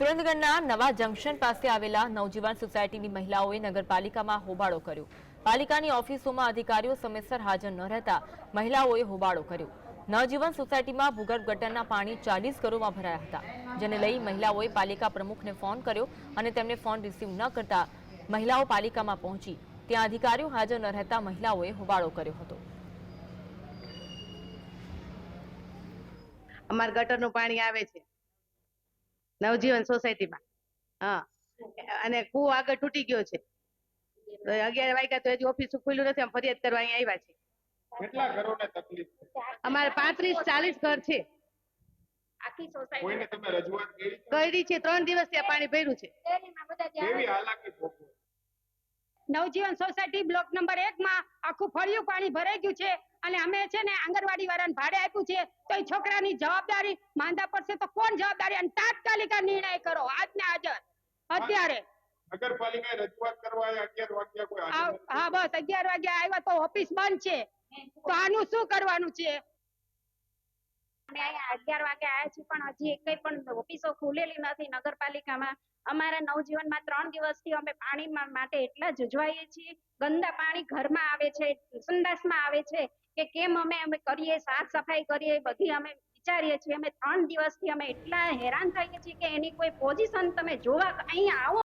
સુરેન્દ્રનગરના નવા જંકશન પાસે આવેલા નવજીવન સોસાયટીની મહિલાઓએ નગરપાલિકામાં હોબાળો કર્યો। પાલિકાની ઓફિસોમાં અધિકારીઓ સમયસર હાજર ન રહેતા મહિલાઓએ હોબાળો કર્યો। નવજીવન સોસાયટીમાં ભૂગર્ભ ગટરના પાણી 40 ઘરોમાં ભરાયા હતા, જેને લઈ મહિલાઓએ પાલિકા પ્રમુખને ફોન કર્યો અને તેમને ફોન રિસીવ ન કરતા મહિલાઓ પાલિકામાં પહોંચી ત્યાં અધિકારીઓ હાજર ન રહેતા મહિલાઓએ હોબાળો કર્યો હતો। અમાર ગટરનું પાણી આવે છે નવજીવન સોસાયટીમાં। હા, અને કૂવો આગળ તૂટી ગયો છે। 11 વાગ્યા તો હજી ઓફિસ ખુલ્લું નથી, અમે ફરિયાદ કરવા અહીં આવ્યા છે। કેટલા ઘરોને તકલીફ છે? અમારે 35-40 ઘર છે। આખી સોસાયટી કોઈને તમે રજૂઆત કરી છે 3 દિવસથી આ પાણી ભર્યું છે। કેવી હાલાકી ભોગવો? નવજીવન સોસાયટી બ્લોક નંબર 1 માં આખું ફળિયું પાણી ભરાઈ ગયું છે અને અમે છે ને આંગણવાડી વાળાને ભાડે આપ્યું છે, તો એ છોકરાની જવાબદારી માંદા પડશે તો કોણ જવાબદારી? અને તાત્કાલિક નિર્ણય કરો આજને હાજર અત્યારે। નગરપાલિકાએ રજૂઆત કરવા 11 વાગ્યા કોઈ હાજર નથી? હા, બસ 11 વાગ્યા આવ્યા તો ઓફિસ બંધ છે, તો આનું શું કરવાનું છે? અમે અહીંયા 11 વાગે આવ્યા છીએ પણ હજી એકેય પણ ઓફિસો ખુલેલી નથી નગરપાલિકામાં। અમારા નવજીવનમાં 3 દિવસથી અમે પાણી માટે એટલા જુજવાઈએ છીએ। ગંદા પાણી ઘરમાં આવે છે, સંડાસમાં આવે છે કે કેમ અમે કરીએ, સાફ સફાઈ કરીએ, બધી અમે વિચારીએ છીએ। અમે 3 દિવસથી અમે એટલા હેરાન થઈએ છીએ કે એની કોઈ પોઝિશન તમે જોવા અહીં આવો